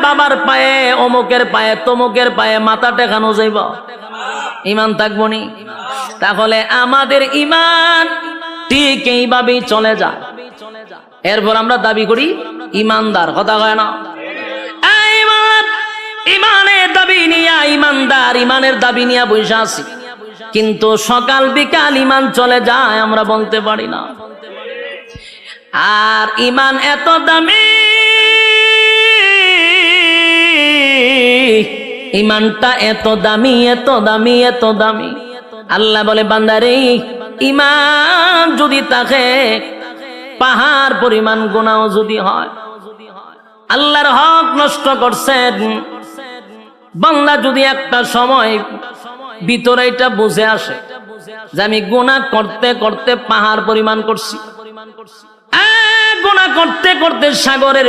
বাবার পায়ে, অমুকের পায়ে, তমুকের পায়ে মাথা টেকানো যাইব? ঈমান থাকবো নি? তাহলে আমাদের ঈমান ঠিক এইভাবেই চলে যায়। এরপর আমরা দাবি করি ঈমানদার, কথা কয় না? ঈমানের দাবি নিয়া ঈমানদার, ঈমানের দাবি নিয়া বসে আছি, কিন্তু সকাল বিকাল ঈমান চলে যায়, আমরা বলতে পারি না। আর ঈমান এত দামি, ঈমানটা এত দামি, এত দামি, এত দামি। আল্লাহ বলে, বান্দারে ঈমান যদি থাকে, পাহাড় পরিমাণ গুনাহ যদি হয়, আল্লাহর হক নষ্ট করছেন, বান্দা যদি একটা সময় ভিতরে এটা বুঝে আসে যে আমি গুনাহ করতে করতে পাহাড় পরিমাণ করছি, গুনাহ করতে করতে সাগরের